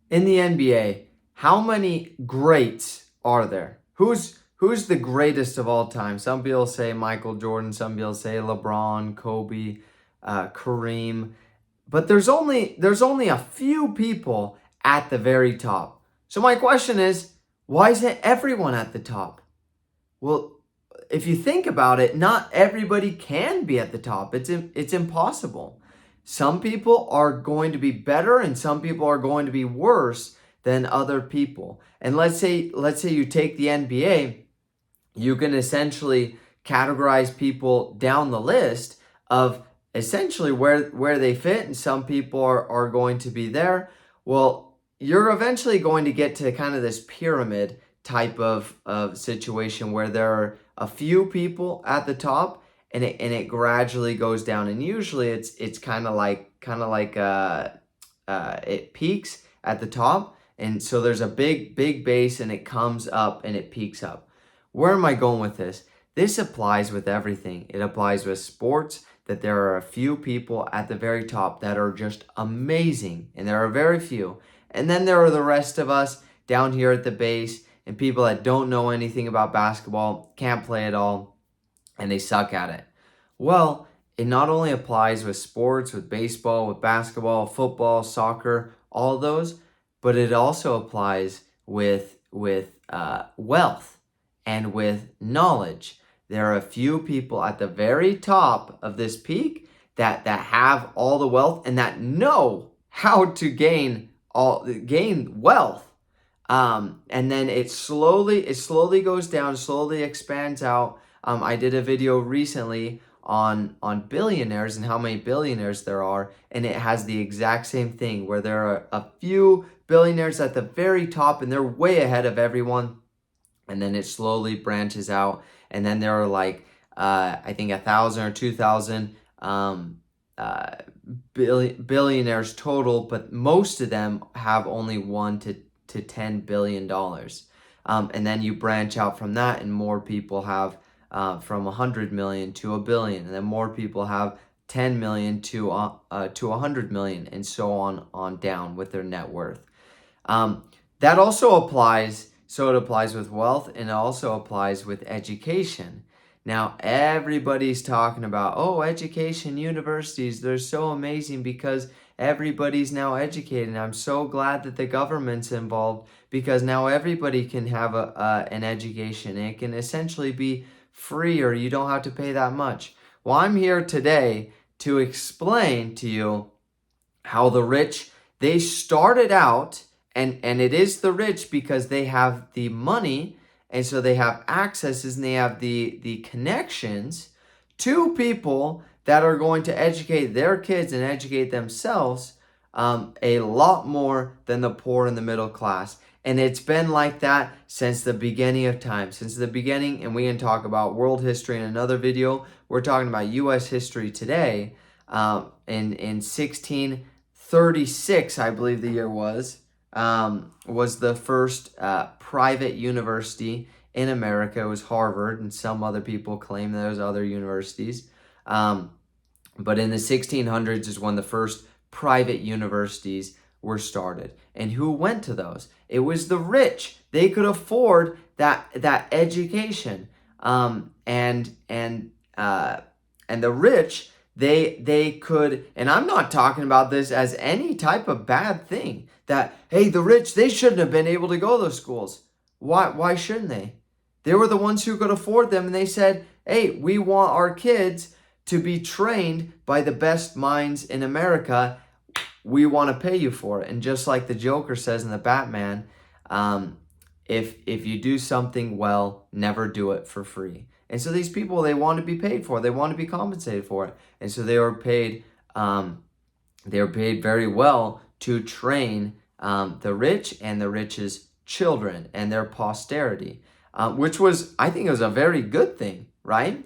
In the NBA, how many greats are there? Who's the greatest of all time? Some people say Michael Jordan, some people say LeBron, Kobe, Kareem, but there's only a few people at the very top. So my question is, why isn't everyone at the top? Well, if you think about it, not everybody can be at the top. It's impossible. Some people are going to be better and some people are going to be worse than other people. And let's say you take the NBA, you can essentially categorize people down the list of essentially where they fit, and some people are going to be there. Well, you're eventually going to get to kind of this pyramid type of situation where there are a few people at the top, and it gradually goes down, and usually it's kind of like it peaks at the top, and so there's a big base and it comes up and it peaks up. Where am I going with this? This applies with everything. It applies with sports, that there are a few people at the very top that are just amazing, and there are very few. And then there are the rest of us down here at the base, and people that don't know anything about basketball, can't play at all, and they suck at it. Well, it not only applies with sports, with baseball, with basketball, football, soccer, all those, but it also applies with wealth and with knowledge. There are a few people at the very top of this peak that have all the wealth and that know how to gain wealth. And then it slowly goes down, slowly expands out. I did a video recently on billionaires and how many billionaires there are, and it has the exact same thing where there are a few billionaires at the very top and they're way ahead of everyone, and then it slowly branches out, and then there are like I think 1,000 or 2,000 billionaires total, but most of them have only $1 to $10 billion. And then you branch out from that, and more people have from 100 million to a billion, and then more people have 10 million to 100 million, and so on down with their net worth. That also applies. So it applies with wealth, and it also applies with education. Now, everybody's talking about, oh, education, universities, they're so amazing because everybody's now educated. And I'm so glad that the government's involved, because now everybody can have an education. It can essentially be free, or you don't have to pay that much. Well, I'm here today to explain to you how the rich, they started out, and it is the rich because they have the money, and so they have accesses and they have the connections to people that are going to educate their kids and educate themselves a lot more than the poor and the middle class. And it's been like that since the beginning of time. Since the beginning, and we can talk about world history in another video. We're talking about U.S. history today. In 1636, I believe the year was the first private university in America. It was Harvard, and some other people claim those other universities. But in the 1600s is when the first private universities were started. And who went to those? It was the rich. They could afford that education. And the rich, they could, and I'm not talking about this as any type of bad thing, that, hey, the rich, they shouldn't have been able to go to those schools. Why shouldn't they? They were the ones who could afford them, and they said, hey, we want our kids to be trained by the best minds in America. We want to pay you for it. And just like the Joker says in the Batman, if you do something well, never do it for free. And so these people, they want to be paid for it. They want to be compensated for it. And so they were paid very well to train the rich and the rich's children and their posterity, which was, I think it was a very good thing, right?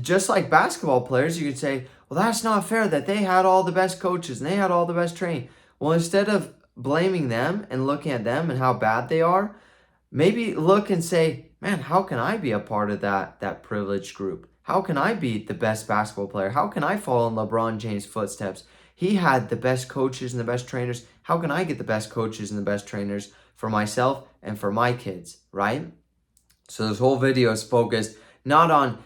Just like basketball players, you could say, well, that's not fair that they had all the best coaches and they had all the best training. Well, instead of blaming them and looking at them and how bad they are, maybe look and say, man, how can I be a part of that privileged group? How can I be the best basketball player? How can I follow in LeBron James' footsteps? He had the best coaches and the best trainers. How can I get the best coaches and the best trainers for myself and for my kids, right? So this whole video is focused not on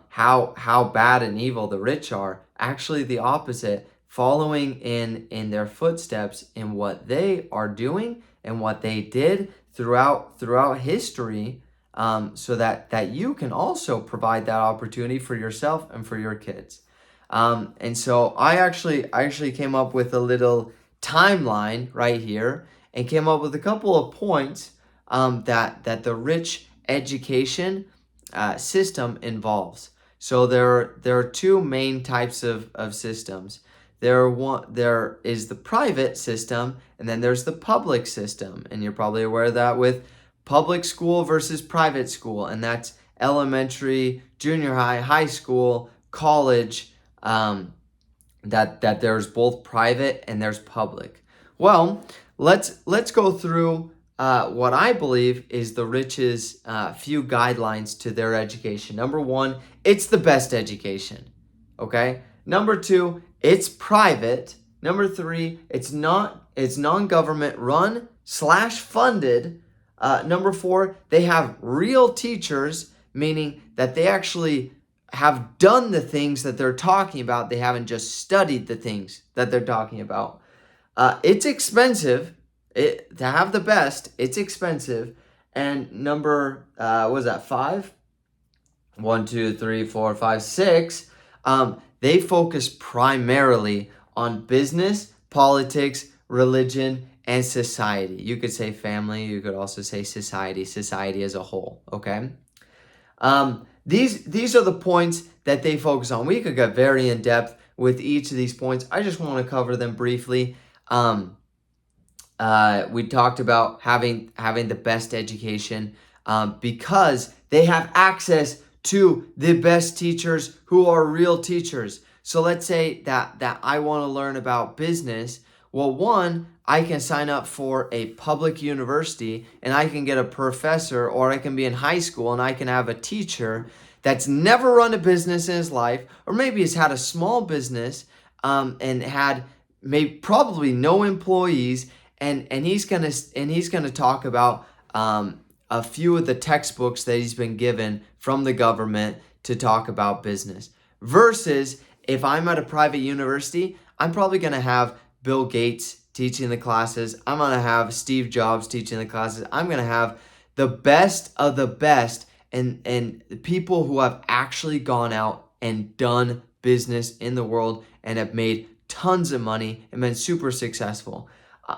how bad and evil the rich are, actually the opposite, following in their footsteps in what they are doing and what they did throughout history, so that you can also provide that opportunity for yourself and for your kids. And so I actually came up with a little timeline right here and came up with a couple of points that the rich education system involves. So there are two main types of systems. There is the private system, and then there's the public system. And you're probably aware of that with public school versus private school, and that's elementary, junior high, high school, college. That there's both private and there's public. Well, let's go through what I believe is the rich's few guidelines to their education. Number one, it's the best education. Okay. Number two, it's private. Number three, it's non-government run / funded. Number four, they have real teachers, meaning that they actually have done the things that they're talking about. They haven't just studied the things that they're talking about. It's expensive. To have the best, it's expensive. And number, what was that, 5? 1, 2, 3, 4, 5, 6. They focus primarily on business, politics, religion, and society. You could say family. You could also say society as a whole. Okay. These are the points that they focus on. We could get very in depth with each of these points. I just want to cover them briefly. We talked about having the best education because they have access to the best teachers who are real teachers. So let's say that I want to learn about business. Well, one, I can sign up for a public university and I can get a professor, or I can be in high school and I can have a teacher that's never run a business in his life, or maybe has had a small business and had probably no employees, and he's gonna talk about a few of the textbooks that he's been given from the government to talk about business. Versus if I'm at a private university, I'm probably gonna have Bill Gates teaching the classes. I'm going to have Steve Jobs teaching the classes. I'm going to have the best of the best and people who have actually gone out and done business in the world and have made tons of money and been super successful.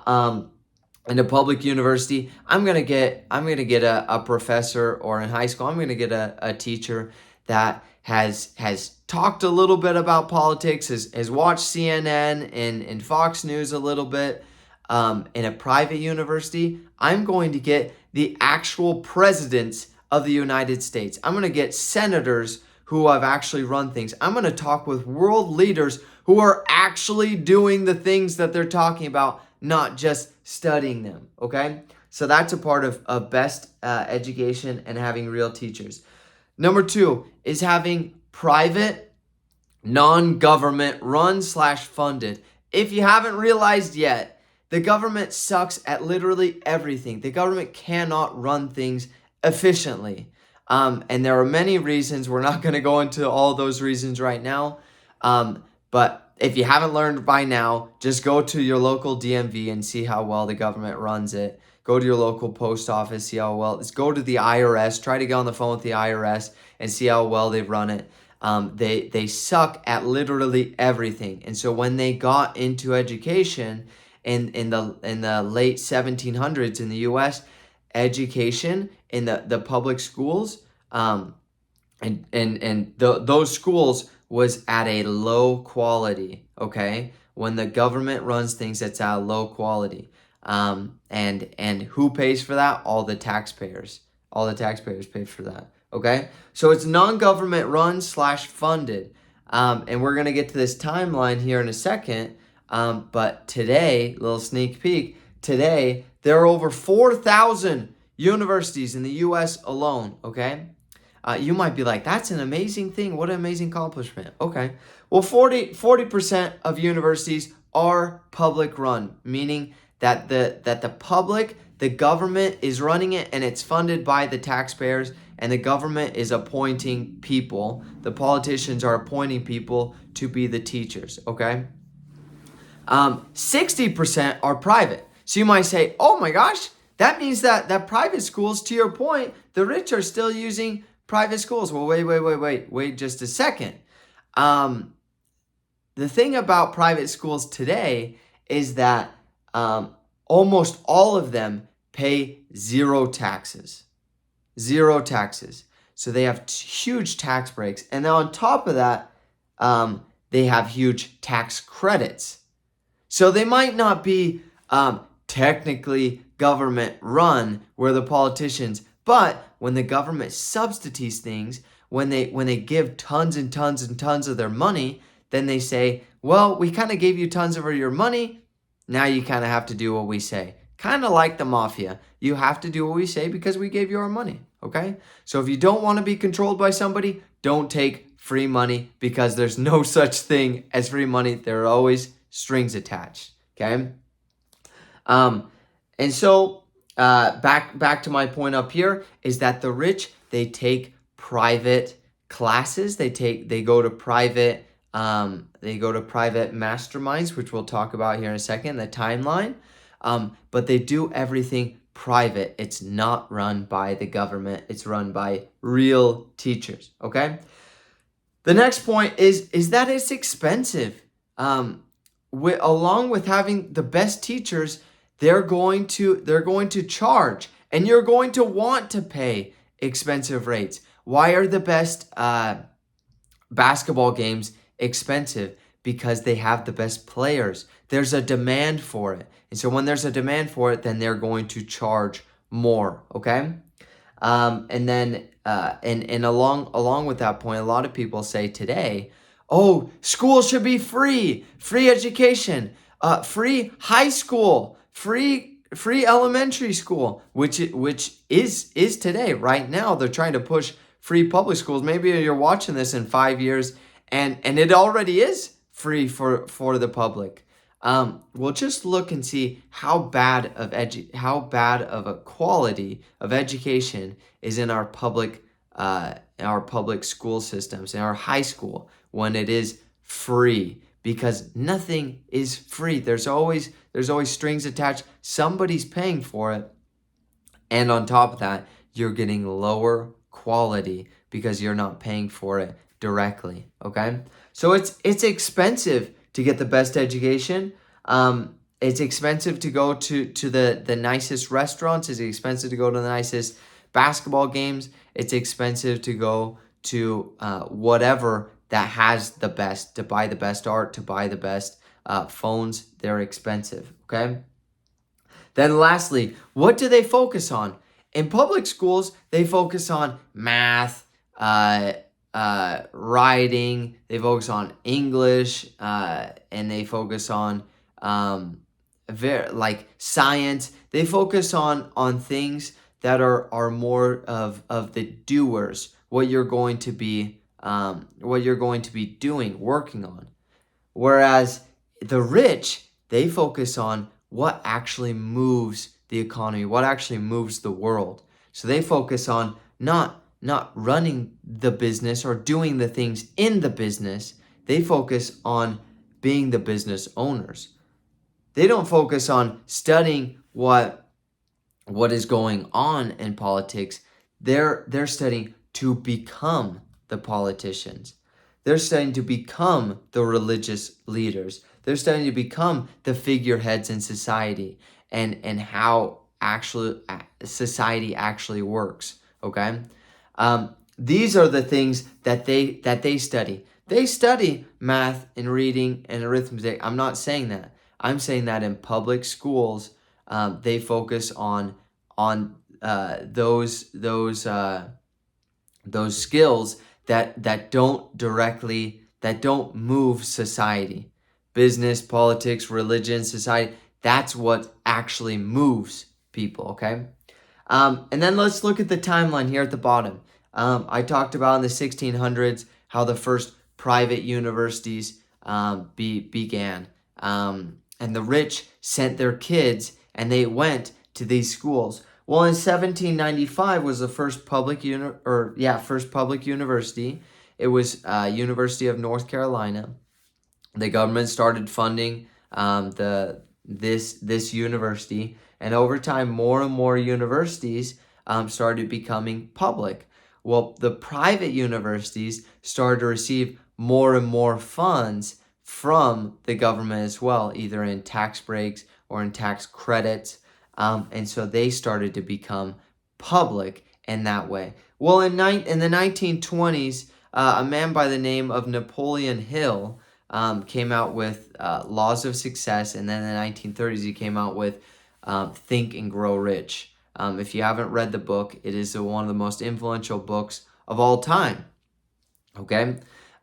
In a public university, I'm going to get a professor, or in high school, I'm going to get a teacher that has talked a little bit about politics, has watched CNN and Fox News a little bit. In a private university, I'm going to get the actual presidents of the United States. I'm going to get senators who have actually run things. I'm going to talk with world leaders who are actually doing the things that they're talking about, not just studying them, okay? So that's a part of best education and having real teachers. Number 2 is having private, non-government run / funded. If you haven't realized yet, the government sucks at literally everything. The government cannot run things efficiently. And there are many reasons. We're not going to go into all those reasons right now. But if you haven't learned by now, just go to your local DMV and see how well the government runs it. Go to your local post office, see how well. Go to the IRS. Try to get on the phone with the IRS and see how well they run it. They suck at literally everything. And so when they got into education in the late 1700s in the U.S., education in the public schools those schools was at a low quality. Okay, when the government runs things, it's at a low quality. And who pays for that? All the taxpayers. All the taxpayers pay for that. Okay, so it's non-government run / funded. And we're gonna get to this timeline here in a second. But today, little sneak peek. Today, there are over 4,000 universities in the U.S. alone. Okay, You might be like, that's an amazing thing. What an amazing accomplishment. Okay. Well, 40% of universities are public run, meaning that the public, the government is running it, and it's funded by the taxpayers, and the government is appointing people. The politicians are appointing people to be the teachers, okay? 60% are private. So you might say, oh my gosh, that means that private schools, to your point, the rich are still using private schools. Well, wait just a second. The thing about private schools today is that almost all of them pay zero taxes. Zero taxes. So they have huge tax breaks. And then on top of that, they have huge tax credits. So they might not be technically government run where the politicians, but when the government subsidies things, when they give tons and tons and tons of their money, then they say, well, we kind of gave you tons of your money. Now you kind of have to do what we say. Kind of like the mafia. You have to do what we say because we gave you our money. Okay? So if you don't want to be controlled by somebody, don't take free money, because there's no such thing as free money. There are always strings attached. Okay? And so back to my point up here is that the rich, they take private classes. They go to private masterminds, which we'll talk about here in a second, the timeline. But they do everything private. It's not run by the government. It's run by real teachers. Okay. The next point is that it's expensive. Along with having the best teachers, they're going to charge, and you're going to want to pay expensive rates. Why are the best basketball games expensive? Because they have the best players. There's a demand for it. And so when there's a demand for it, then they're going to charge more, okay? And then along with that point, a lot of people say today, oh, school should be free education, free high school, free elementary school, which is today. Right now, they're trying to push free public schools. Maybe you're watching this in 5 years, and it already is free for the public. We'll just look and see how bad of a quality of education is in our public school systems, in our high school, when it is free, because nothing is free. There's always strings attached. Somebody's paying for it, and on top of that, you're getting lower quality because you're not paying for it directly. Okay, so it's expensive to get the best education. It's expensive to go to the nicest restaurants. It's expensive to go to the nicest basketball games. It's expensive to go to whatever that has the best, to buy the best art, to buy the best phones. They're expensive, okay? Then lastly, what do they focus on? In public schools, they focus on math, writing, they focus on English, and they focus on like science. They focus on things that are more of the doers, what you're going to be doing, working on. Whereas the rich, they focus on what actually moves the economy, what actually moves the world. So they focus on not running the business or doing the things in the business. They focus on being the business owners. They don't focus on studying what is going on in politics. They're studying to become the politicians. They're studying to become the religious leaders. They're studying to become the figureheads in society and how actually society actually works. Okay, these are the things that they study. They study math and reading and arithmetic. I'm not saying that. I'm saying that in public schools, they focus on those skills that don't move society, business, politics, religion, society. That's what actually moves people. Okay, and then let's look at the timeline here at the bottom. I talked about in the 1600s how the first private universities began. And the rich sent their kids and they went to these schools. Well, in 1795 was the first public university. It was University of North Carolina. The government started funding this university, and over time, more and more universities started becoming public. Well, the private universities started to receive more and more funds from the government as well, either in tax breaks or in tax credits, and so they started to become public in that way. Well, in the 1920s, a man by the name of Napoleon Hill came out with Laws of Success, and then in the 1930s he came out with Think and Grow Rich. If you haven't read the book, it is one of the most influential books of all time. Okay,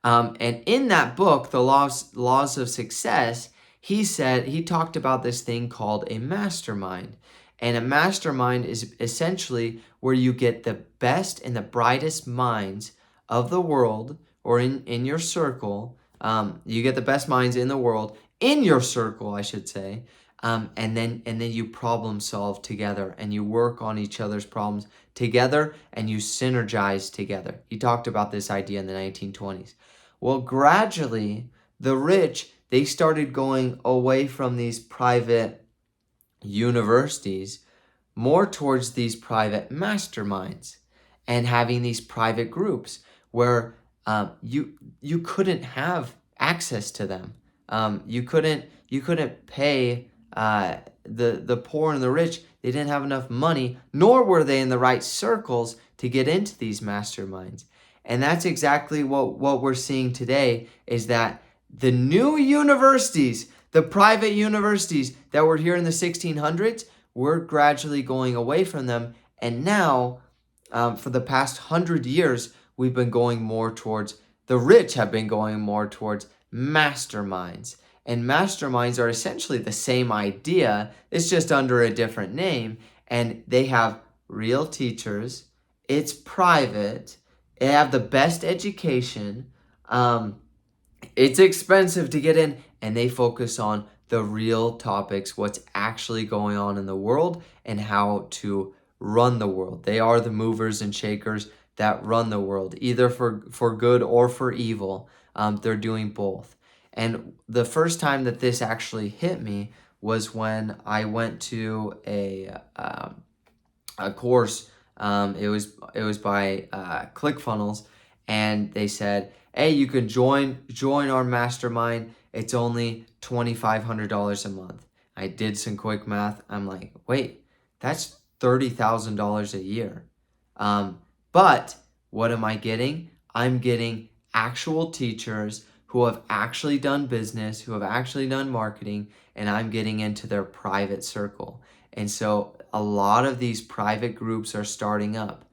and in that book, the Laws of Success, he talked about this thing called a mastermind. And a mastermind is essentially where you get the best and the brightest minds of the world, or in your circle. You get the best minds in the world in your circle, I should say, and then you problem solve together, and you work on each other's problems together, and you synergize together. He talked about this idea in the 1920s. Well, gradually, the rich, they started going away from these private universities more towards these private masterminds and having these private groups where you couldn't have access to them. You couldn't pay the poor and the rich. They didn't have enough money, nor were they in the right circles to get into these masterminds. And that's exactly what we're seeing today, is that the new universities, the private universities that were here in the 1600s, we're gradually going away from them. And now, for the past 100 years, we've been going more towards, the rich have been going more towards masterminds. And masterminds are essentially the same idea, it's just under a different name. And they have real teachers, it's private, they have the best education, it's expensive to get in, and they focus on the real topics, what's actually going on in the world, and how to run the world. They are the movers and shakers that run the world, either for good or for evil. They're doing both. And the first time that this actually hit me was when I went to a course. It was by ClickFunnels, and they said, "Hey, you can join our mastermind. It's only $2,500 a month." I did some quick math. I'm like, wait, that's $30,000 a year. But what am I getting? I'm getting actual teachers who have actually done business, who have actually done marketing, and I'm getting into their private circle. And so a lot of these private groups are starting up,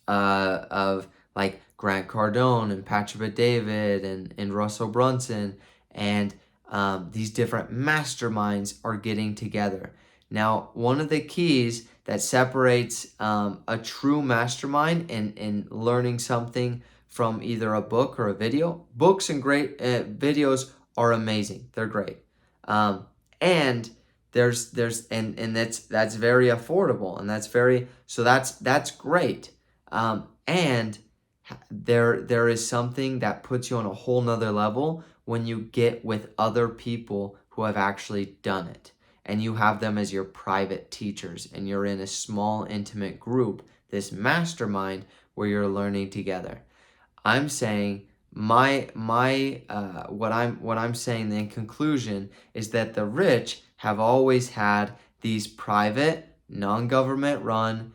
of like Grant Cardone and Patrick Bet-David and Russell Brunson, and these different masterminds are getting together. Now, one of the keys that separates a true mastermind and learning something from either a book or a video, books and great videos are amazing. They're great. And there's that's very affordable, and that's great. And there is something that puts you on a whole nother level when you get with other people who have actually done it, and you have them as your private teachers, and you're in a small intimate group, this mastermind where you're learning together. I'm saying what I'm saying in conclusion is that the rich have always had these private, non-government run,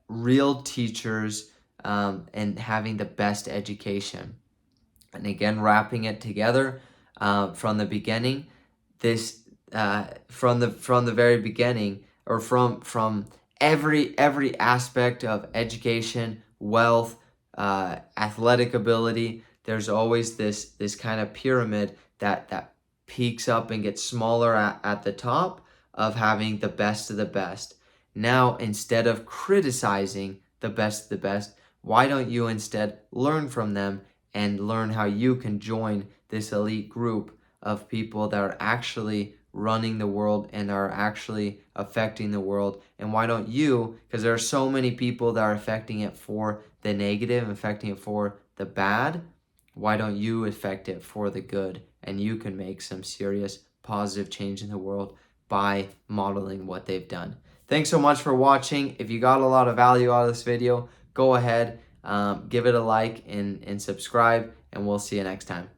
real teachers, and having the best education. And again, wrapping it together from the beginning, this from the very beginning, or from every aspect of education, wealth, athletic ability, there's always this kind of pyramid that peaks up and gets smaller at the top of having the best of the best. Now, instead of criticizing the best of the best, why don't you instead learn from them and learn how you can join this elite group of people that are actually running the world and are actually affecting the world? And why don't you, because there are so many people that are affecting it for the negative, affecting it for the bad, why don't you affect it for the good? And you can make some serious positive change in the world by modeling what they've done. Thanks so much for watching. If you got a lot of value out of this video, go ahead, give it a like and subscribe, and we'll see you next time.